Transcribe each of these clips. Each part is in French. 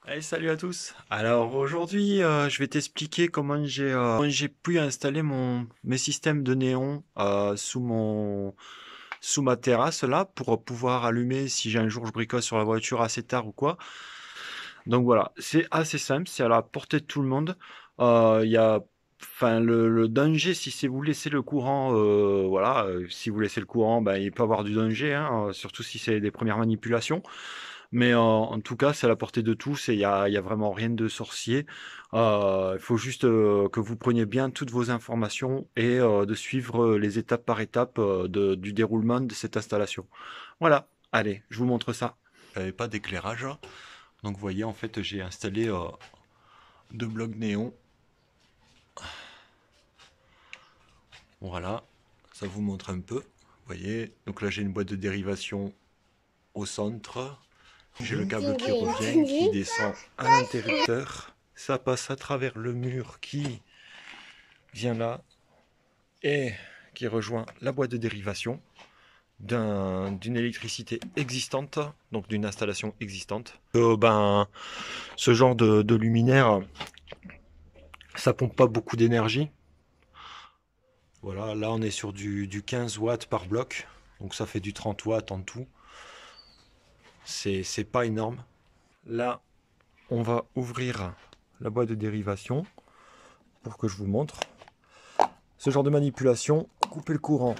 Allez, salut à tous. Alors aujourd'hui, je vais t'expliquer comment j'ai pu installer mes systèmes de néon sous ma terrasse là pour pouvoir allumer si un jour je bricole sur la voiture assez tard ou quoi. Donc voilà, c'est assez simple, c'est à la portée de tout le monde. Il y a, enfin le danger si c'est vous laissez le courant, voilà, si vous laissez le courant, ben il peut y avoir du danger, hein, surtout si c'est des premières manipulations. Mais en tout cas, c'est à la portée de tous et il y a vraiment rien de sorcier. Il faut juste que vous preniez bien toutes vos informations et de suivre les étapes par étape du déroulement de cette installation. Voilà, allez, je vous montre ça. J'avais pas d'éclairage, donc vous voyez, en fait, j'ai installé deux blocs néons. Voilà, ça vous montre un peu. Vous voyez, donc là j'ai une boîte de dérivation au centre. J'ai le câble qui revient, qui descend à l'interrupteur. Ça passe à travers le mur qui vient là et qui rejoint la boîte de dérivation d'une électricité existante, donc d'une installation existante. Ce genre de luminaire, ça pompe pas beaucoup d'énergie. Voilà, là on est sur du 15 watts par bloc, donc ça fait du 30 watts en tout. C'est pas énorme. Là, on va ouvrir la boîte de dérivation pour que je vous montre. Ce genre de manipulation, couper le courant.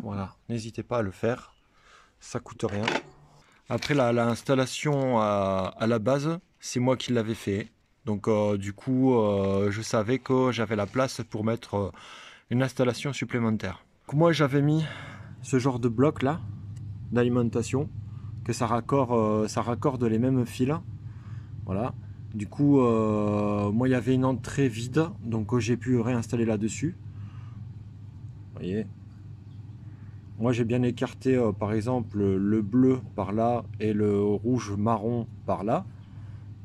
Voilà, n'hésitez pas à le faire, ça coûte rien. Après l'installation à la base, c'est moi qui l'avais fait. Donc du coup, je savais que j'avais la place pour mettre une installation supplémentaire. Donc, moi j'avais mis ce genre de bloc là, d'alimentation, que ça raccorde les mêmes fils. Voilà. Du coup, moi il y avait une entrée vide, donc j'ai pu réinstaller là-dessus. Vous voyez. Moi j'ai bien écarté par exemple le bleu par là et le rouge marron par là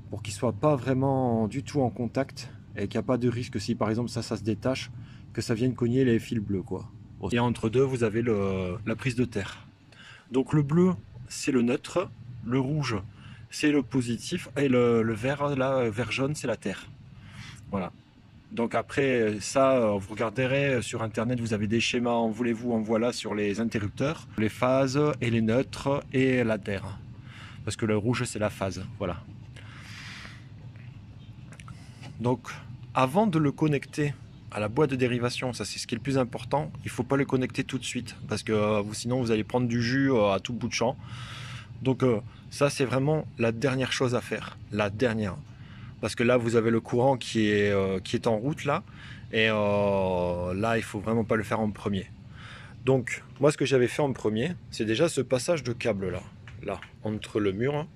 pour qu'ils ne soient pas vraiment du tout en contact et qu'il n'y a pas de risque si par exemple ça se détache que ça vienne cogner les fils bleus quoi. Et entre deux vous avez la prise de terre. Donc le bleu c'est le neutre, le rouge c'est le positif et le vert là, vert jaune c'est la terre. Voilà. Donc après ça, vous regarderez sur internet, vous avez des schémas en voulez-vous, en voilà sur les interrupteurs, les phases et les neutres et la terre. Parce que le rouge c'est la phase, voilà. Donc avant de le connecter à la boîte de dérivation, ça c'est ce qui est le plus important, il ne faut pas le connecter tout de suite parce que sinon vous allez prendre du jus à tout bout de champ. Donc ça c'est vraiment la dernière chose à faire, la dernière. Parce que là vous avez le courant qui est en route là, et là il faut vraiment pas le faire en premier. Donc moi ce que j'avais fait en premier, c'est déjà ce passage de câble là, entre le mur, hein,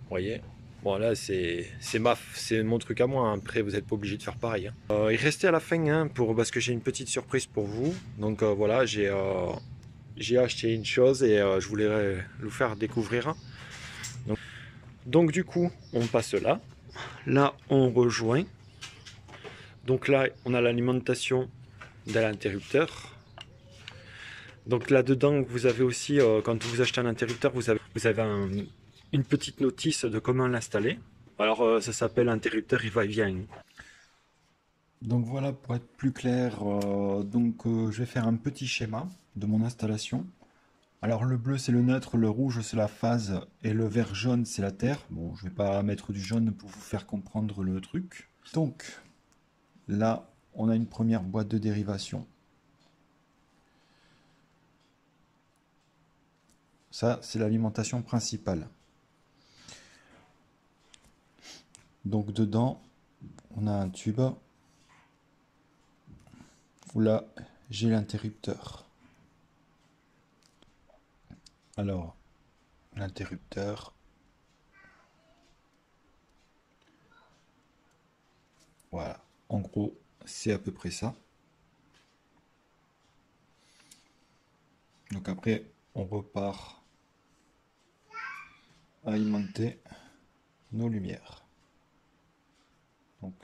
vous voyez. Bon là c'est mon truc à moi, hein. Après vous n'êtes pas obligé de faire pareil, hein. Il restait à la fin, hein, parce que j'ai une petite surprise pour vous. Donc voilà, j'ai acheté une chose et je voulais vous faire découvrir, hein. Donc du coup on passe là. Là on rejoint. Donc là on a l'alimentation de l'interrupteur. Donc là-dedans, vous avez aussi, quand vous achetez un interrupteur, vous avez une petite notice de comment l'installer. Alors, ça s'appelle interrupteur va-et-vient. Donc voilà, pour être plus clair, je vais faire un petit schéma de mon installation. Alors le bleu c'est le neutre, le rouge c'est la phase et le vert jaune c'est la terre. Bon, je vais pas mettre du jaune pour vous faire comprendre le truc. Donc là, on a une première boîte de dérivation. Ça, c'est l'alimentation principale. Donc dedans, on a un tube où là, j'ai l'interrupteur. Alors, l'interrupteur, voilà. En gros, c'est à peu près ça. Donc après, on repart à alimenter nos lumières. Donc,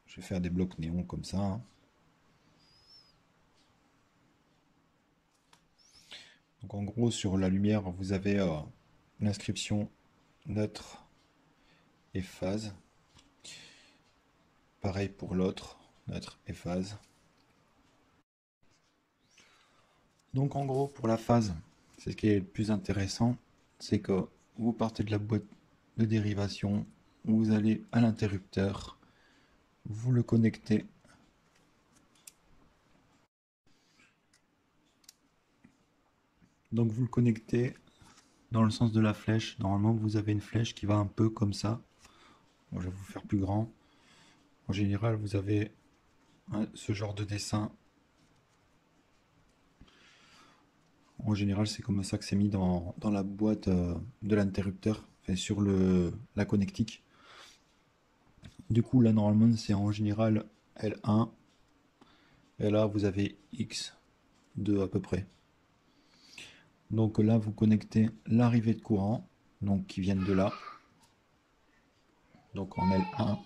je vais faire des blocs néons comme ça, hein. Donc en gros, sur la lumière, vous avez l'inscription neutre et phase. Pareil pour l'autre, neutre et phase. Donc en gros, pour la phase, c'est ce qui est le plus intéressant, c'est que vous partez de la boîte de dérivation, vous allez à l'interrupteur, vous le connectez. Donc vous le connectez dans le sens de la flèche. Normalement, vous avez une flèche qui va un peu comme ça. Bon, je vais vous faire plus grand. En général, vous avez ce genre de dessin. En général, c'est comme ça que c'est mis dans la boîte de l'interrupteur, enfin, sur la connectique. Du coup, là, normalement, c'est en général L1. Et là, vous avez X2 à peu près. Donc là, vous connectez l'arrivée de courant, donc qui viennent de là. Donc en L1.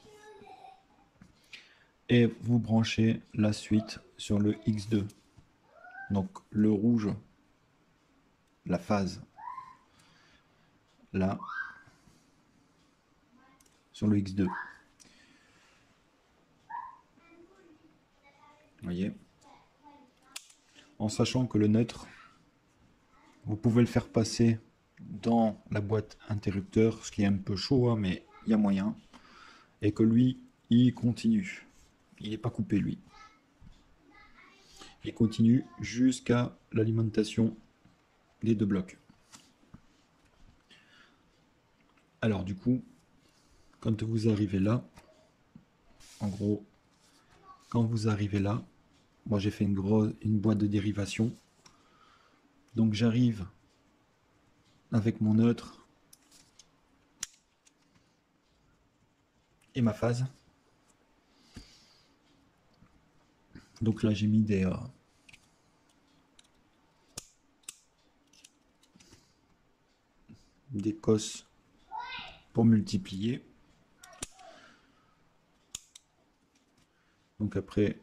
Et vous branchez la suite sur le X2. Donc le rouge, la phase, là, sur le X2. Vous voyez? En sachant que le neutre, vous pouvez le faire passer dans la boîte interrupteur, ce qui est un peu chaud, hein, mais il y a moyen. Et que lui, il continue. Il n'est pas coupé, lui. Il continue jusqu'à l'alimentation des deux blocs. Alors du coup, quand vous arrivez là, en gros, quand vous arrivez là, moi j'ai fait une boîte de dérivation. Donc j'arrive avec mon neutre et ma phase. Donc là j'ai mis des cos pour multiplier. Donc après,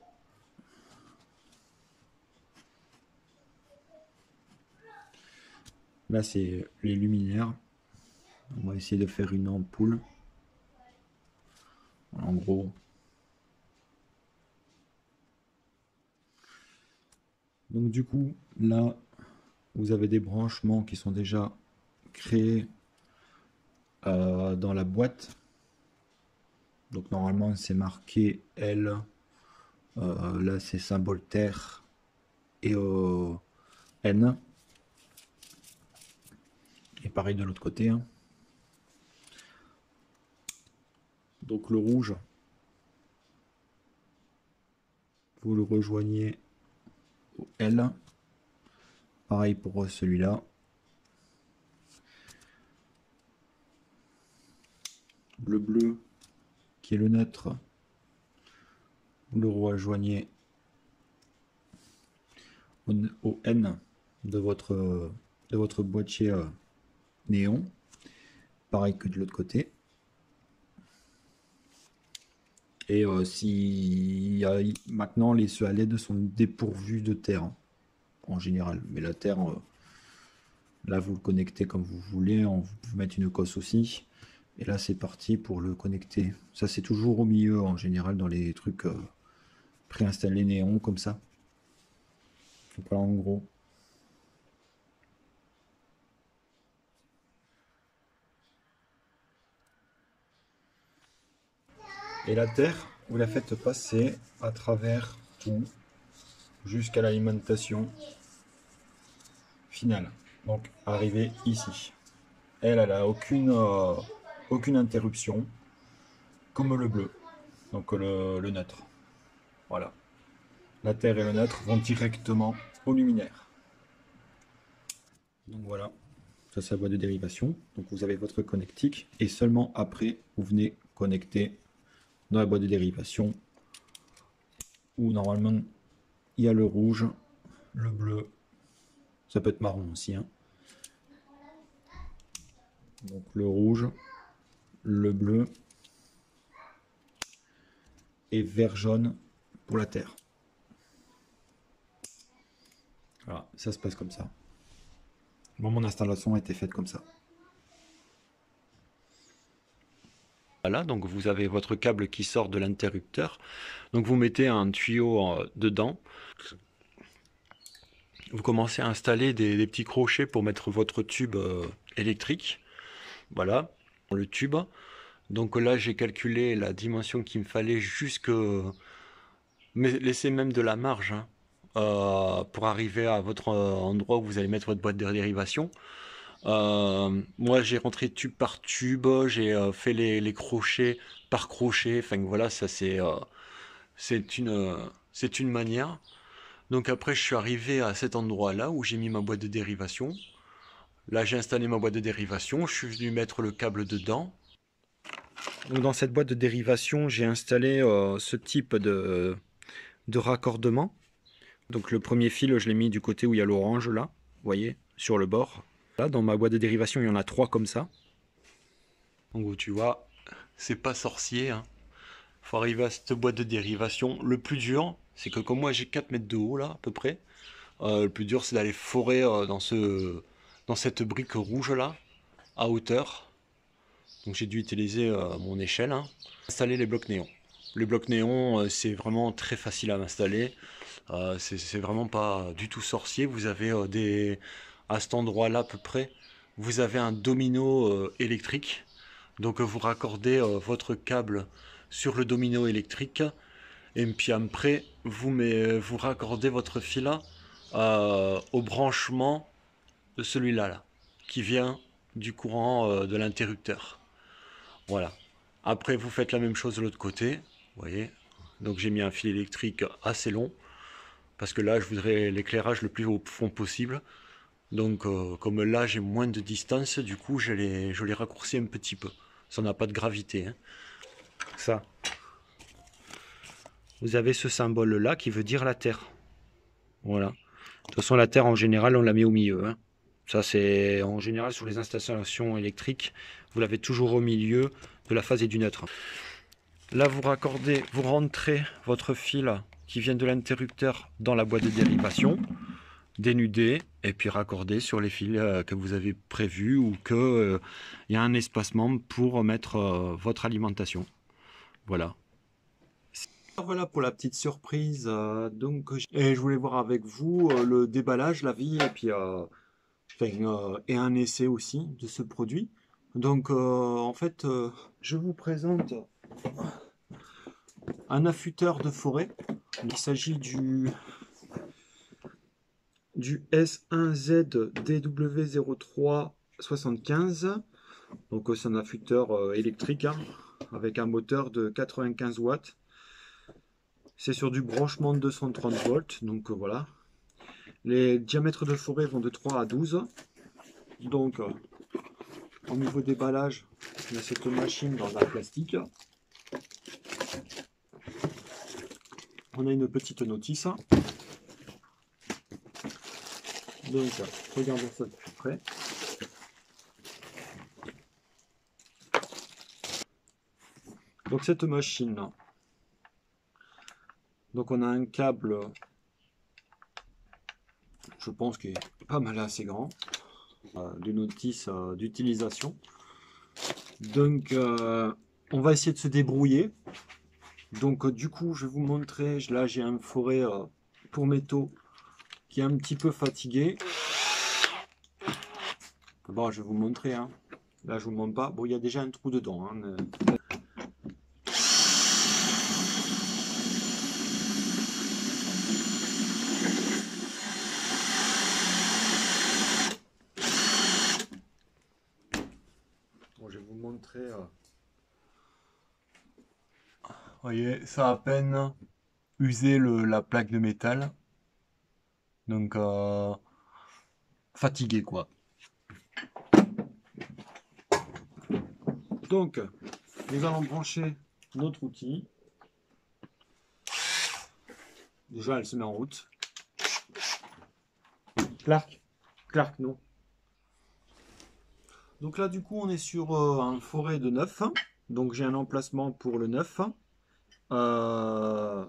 là c'est les luminaires. On va essayer de faire une ampoule. En gros. Donc du coup, là, vous avez des branchements qui sont déjà créés dans la boîte. Donc normalement c'est marqué L. Là c'est symbole terre et N. Et pareil de l'autre côté. Hein. Donc le rouge, vous le rejoignez au L. Pareil pour celui-là. Le bleu, qui est le neutre, vous le rejoignez au N de votre boîtier néon. Pareil que de l'autre côté. Et si maintenant les ceux à LED sont dépourvus de terre hein, en général. Mais la terre, là vous le connectez comme vous voulez. On vous mettre une cosse aussi. Et là c'est parti pour le connecter. Ça c'est toujours au milieu en général dans les trucs préinstallés néon comme ça. Donc voilà en gros. Et la terre, vous la faites passer à travers tout jusqu'à l'alimentation finale. Donc arriver ici. Elle a aucune interruption, comme le bleu, donc le neutre. Voilà. La terre et le neutre vont directement au luminaire. Donc voilà, ça c'est la boîte de dérivation. Donc vous avez votre connectique et seulement après vous venez connecter dans la boîte de dérivation où normalement il y a le rouge, le bleu, ça peut être marron aussi. Hein. Donc le rouge, le bleu et vert jaune pour la terre. Voilà, ça se passe comme ça. Bon, mon installation a été faite comme ça. Voilà, donc vous avez votre câble qui sort de l'interrupteur. Donc vous mettez un tuyau dedans. Vous commencez à installer des petits crochets pour mettre votre tube électrique. Voilà, le tube. Donc là, j'ai calculé la dimension qu'il me fallait jusque... Mais laissez même de la marge hein, pour arriver à votre endroit où vous allez mettre votre boîte de dérivation. Moi, j'ai rentré tube par tube, j'ai fait les crochets par crochet. Enfin voilà, ça c'est une manière. Donc après, je suis arrivé à cet endroit-là où j'ai mis ma boîte de dérivation. Là, j'ai installé ma boîte de dérivation. Je suis venu mettre le câble dedans. Donc dans cette boîte de dérivation, j'ai installé ce type de raccordement. Donc le premier fil, je l'ai mis du côté où il y a l'orange là, vous voyez, sur le bord. Là, dans ma boîte de dérivation, il y en a 3 comme ça. Donc tu vois, c'est pas sorcier. Hein. Faut arriver à cette boîte de dérivation. Le plus dur, c'est que comme moi j'ai 4 mètres de haut là, à peu près, le plus dur c'est d'aller forer dans cette brique rouge là, à hauteur. Donc j'ai dû utiliser mon échelle. Hein. Installer les blocs néons. Les blocs néons, c'est vraiment très facile à installer. C'est vraiment pas du tout sorcier. Vous avez à cet endroit-là à peu près, vous avez un domino électrique. Donc vous raccordez votre câble sur le domino électrique. Et puis après, vous raccordez votre fil au branchement de celui-là, là, qui vient du courant de l'interrupteur. Voilà. Après, vous faites la même chose de l'autre côté. Vous voyez. Donc j'ai mis un fil électrique assez long. Parce que là, je voudrais l'éclairage le plus au fond possible. Donc, comme là, j'ai moins de distance, du coup, je l'ai raccourci un petit peu. Ça n'a pas de gravité. Hein. Ça. Vous avez ce symbole-là qui veut dire la Terre. Voilà. De toute façon, la Terre, en général, on la met au milieu. Hein. Ça, c'est en général sur les installations électriques. Vous l'avez toujours au milieu de la phase et du neutre. Là, vous rentrez votre fil qui vient de l'interrupteur dans la boîte de dérivation, dénudé et puis raccordé sur les fils que vous avez prévus ou que il y a un espacement pour mettre votre alimentation. Voilà. Voilà pour la petite surprise. Et je voulais voir avec vous le déballage, la vie et puis et un essai aussi de ce produit. Donc en fait, je vous présente un affûteur de forêt. Il s'agit du S1Z DW0375. Donc c'est un affûteur électrique hein, avec un moteur de 95 watts. C'est sur du branchement de 230 volts. Donc voilà. Les diamètres de forêt vont de 3 à 12. Donc au niveau déballage, il y a cette machine dans un plastique. On a une petite notice. Donc, regardons ça de plus près. Donc cette machine, donc on a un câble, je pense qu'il est pas mal assez grand, de notice d'utilisation. Donc on va essayer de se débrouiller. Donc du coup je vais vous montrer, là j'ai un forêt pour métaux qui est un petit peu fatigué. Bon je vais vous montrer, hein. Là je vous montre pas, bon il y a déjà un trou dedans. Hein. Bon, je vais vous montrer. Vous voyez, ça a à peine usé la plaque de métal. Donc, fatigué quoi. Donc, nous allons brancher notre outil. Déjà, elle se met en route. Clark, non. Donc là, du coup, on est sur un forêt de 9. Donc, j'ai un emplacement pour le 9. On va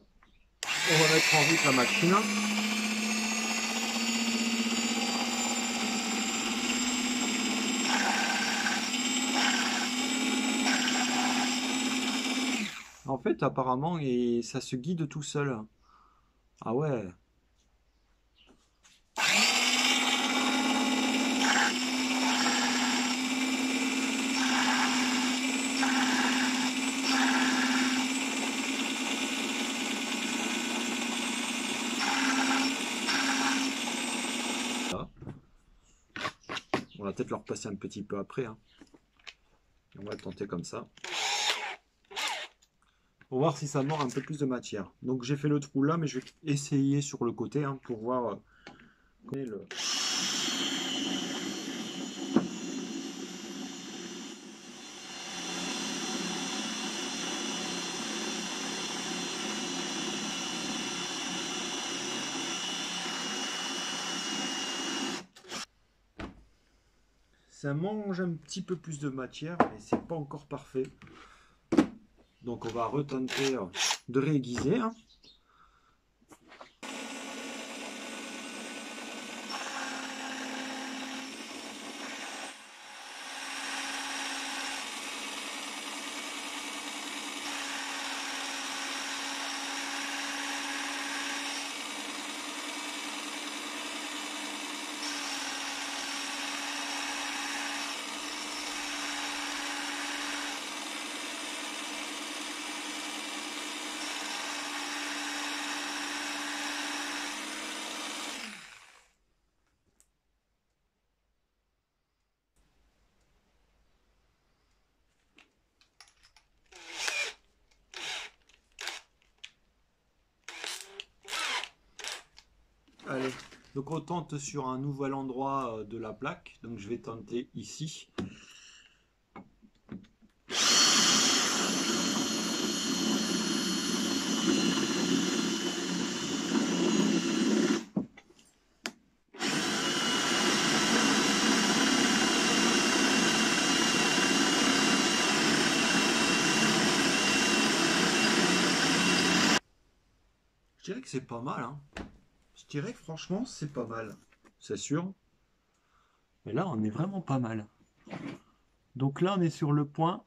mettre en route la machine. fait, apparemment, et ça se guide tout seul. Ah ouais. Là. On va peut-être le repasser un petit peu après, hein. On va tenter comme ça. Pour voir si ça mord un peu plus de matière. Donc j'ai fait le trou là, mais je vais essayer sur le côté, hein, pour voir le... Ça mange un petit peu plus de matière, mais c'est pas encore parfait. Donc on va retenter de réaiguiser, hein. Allez, donc on tente sur un nouvel endroit de la plaque. Donc je vais tenter ici. Je dirais que c'est pas mal, hein. Je dirais que franchement c'est pas mal. C'est sûr. Mais là on est vraiment pas mal. Donc là on est sur le point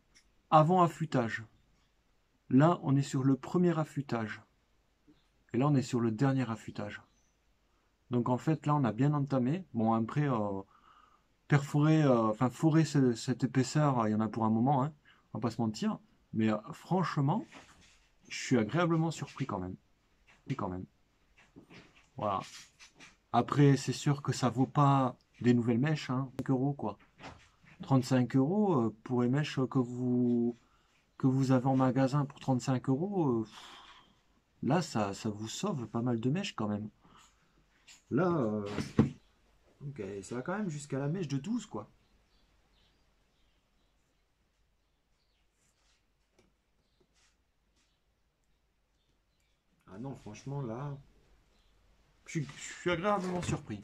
avant affûtage. Là on est sur le premier affûtage. Et là on est sur le dernier affûtage. Donc en fait là on a bien entamé. Bon après perforer, enfin forer cette épaisseur, il y en a pour un moment, hein, on va pas se mentir. Mais franchement, je suis agréablement surpris quand même. Et quand même. Voilà. Après, c'est sûr que ça vaut pas des nouvelles mèches, hein. 5 euros quoi. 35 euros pour les mèches que vous avez en magasin pour 35 euros. Là, ça vous sauve pas mal de mèches quand même. Là, ok, ça va quand même jusqu'à la mèche de 12 quoi. Ah non, franchement, là, je suis agréablement surpris.